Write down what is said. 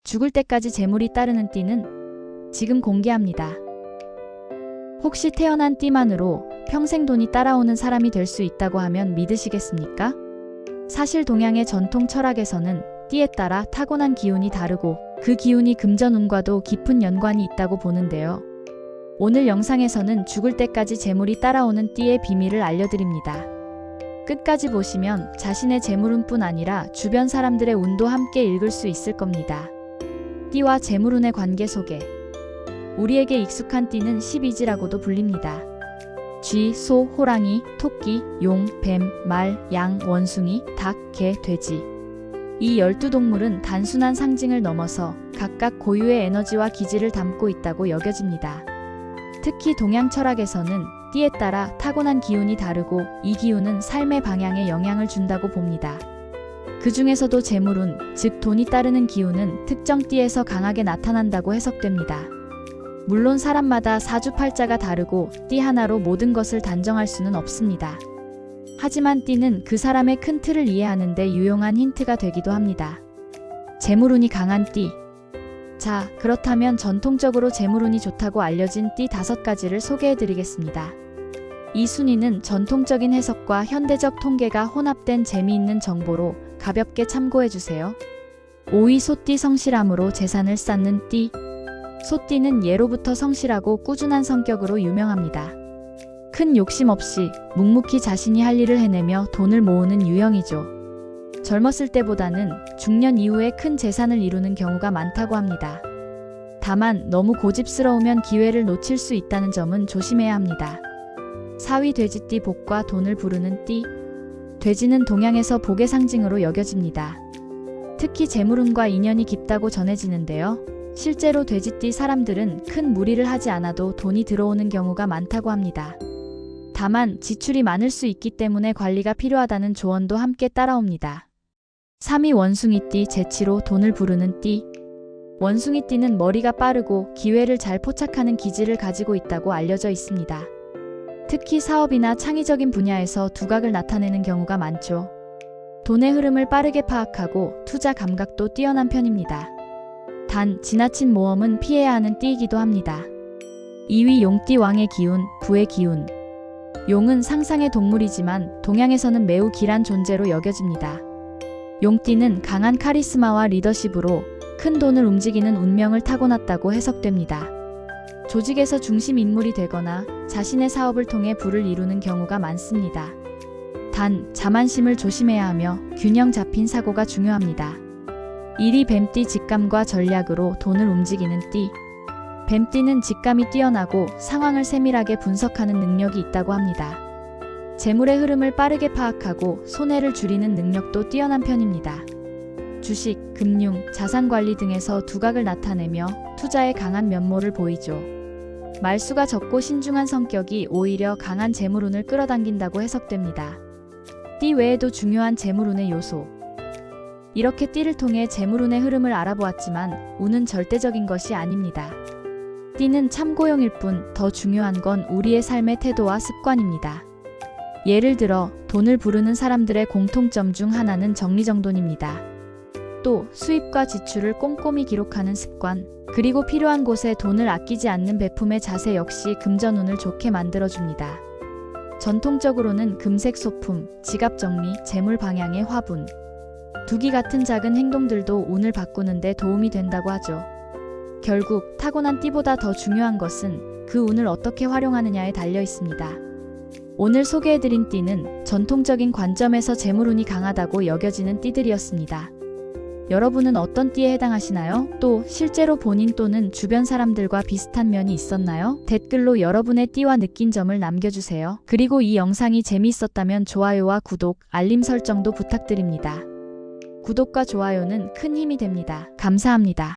죽을 때까지 재물이 따르는 띠는 지금 공개합니다. 혹시 태어난 띠만으로 평생 돈이 따라오는 사람이 될 수 있다고 하면 믿으시겠습니까? 사실 동양의 전통 철학에서는 띠에 따라 타고난 기운이 다르고 그 기운이 금전운과도 깊은 연관이 있다고 보는데요. 오늘 영상에서는 죽을 때까지 재물이 따라오는 띠의 비밀을 알려드립니다. 끝까지 보시면 자신의 재물운뿐 아니라 주변 사람들의 운도 함께 읽을 수 있을 겁니다. 띠와 재물운의 관계 소개. 우리에게 익숙한 띠는 12지라고도 불립니다. 쥐, 소, 호랑이, 토끼, 용, 뱀, 말, 양, 원숭이, 닭, 개, 돼지. 이 12동물은 단순한 상징을 넘어서 각각 고유의 에너지와 기질을 담고 있다고 여겨집니다. 특히 동양 철학에서는 띠에 따라 타고난 기운이 다르고 이 기운은 삶의 방향에 영향을 준다고 봅니다. 그 중에서도 재물운, 즉 돈이 따르는 기운은 특정 띠에서 강하게 나타난다고 해석됩니다. 물론 사람마다 사주팔자가 다르고 띠 하나로 모든 것을 단정할 수는 없습니다. 하지만 띠는 그 사람의 큰 틀을 이해하는 데 유용한 힌트가 되기도 합니다. 재물운이 강한 띠. 자, 그렇다면 전통적으로 재물운이 좋다고 알려진 띠 5가지를 소개해드리겠습니다. 이 순위는 전통적인 해석과 현대적 통계가 혼합된 재미있는 정보로 가볍게 참고해주세요. 5위 소띠. 성실함으로 재산을 쌓는 띠. 소띠는 예로부터 성실하고 꾸준한 성격으로 유명합니다. 큰 욕심 없이 묵묵히 자신이 할 일을 해내며 돈을 모으는 유형이죠. 젊었을 때보다는 중년 이후에 큰 재산을 이루는 경우가 많다고 합니다. 다만 너무 고집스러우면 기회를 놓칠 수 있다는 점은 조심해야 합니다. 4위 돼지띠. 복과 돈을 부르는 띠. 돼지는 동양에서 복의 상징으로 여겨집니다. 특히 재물운과 인연이 깊다고 전해지는데요. 실제로 돼지띠 사람들은 큰 무리를 하지 않아도 돈이 들어오는 경우가 많다고 합니다. 다만 지출이 많을 수 있기 때문에 관리가 필요하다는 조언도 함께 따라옵니다. 3위 원숭이띠. 재치로 돈을 부르는 띠. 원숭이띠는 머리가 빠르고 기회를 잘 포착하는 기질을 가지고 있다고 알려져 있습니다. 특히 사업이나 창의적인 분야에서 두각을 나타내는 경우가 많죠. 돈의 흐름을 빠르게 파악하고 투자 감각도 뛰어난 편입니다. 단, 지나친 모험은 피해야 하는 띠이기도 합니다. 2위 용띠. 왕의 기운, 부의 기운. 용은 상상의 동물이지만 동양에서는 매우 길한 존재로 여겨집니다. 용띠는 강한 카리스마와 리더십으로 큰 돈을 움직이는 운명을 타고났다고 해석됩니다. 조직에서 중심 인물이 되거나 자신의 사업을 통해 부를 이루는 경우가 많습니다. 단, 자만심을 조심해야 하며 균형 잡힌 사고가 중요합니다. 1위 뱀띠. 직감과 전략으로 돈을 움직이는 띠. 뱀띠는 직감이 뛰어나고 상황을 세밀하게 분석하는 능력이 있다고 합니다. 재물의 흐름을 빠르게 파악하고 손해를 줄이는 능력도 뛰어난 편입니다. 주식, 금융, 자산관리 등에서 두각을 나타내며 투자에 강한 면모를 보이죠. 말수가 적고 신중한 성격이 오히려 강한 재물운을 끌어당긴다고 해석됩니다. 띠 외에도 중요한 재물운의 요소. 이렇게 띠를 통해 재물운의 흐름을 알아보았지만 운은 절대적인 것이 아닙니다. 띠는 참고용일 뿐 더 중요한 건 우리의 삶의 태도와 습관입니다. 예를 들어 돈을 부르는 사람들의 공통점 중 하나는 정리정돈입니다. 또 수입과 지출을 꼼꼼히 기록하는 습관, 그리고 필요한 곳에 돈을 아끼지 않는 베품의 자세 역시 금전운을 좋게 만들어줍니다. 전통적으로는 금색 소품, 지갑 정리, 재물 방향의 화분, 두기 같은 작은 행동들도 운을 바꾸는 데 도움이 된다고 하죠. 결국 타고난 띠보다 더 중요한 것은 그 운을 어떻게 활용하느냐에 달려 있습니다. 오늘 소개해드린 띠는 전통적인 관점에서 재물운이 강하다고 여겨지는 띠들이었습니다. 여러분은 어떤 띠에 해당하시나요? 또 실제로 본인 또는 주변 사람들과 비슷한 면이 있었나요? 댓글로 여러분의 띠와 느낀 점을 남겨주세요. 그리고 이 영상이 재미있었다면 좋아요와 구독, 알림 설정도 부탁드립니다. 구독과 좋아요는 큰 힘이 됩니다. 감사합니다.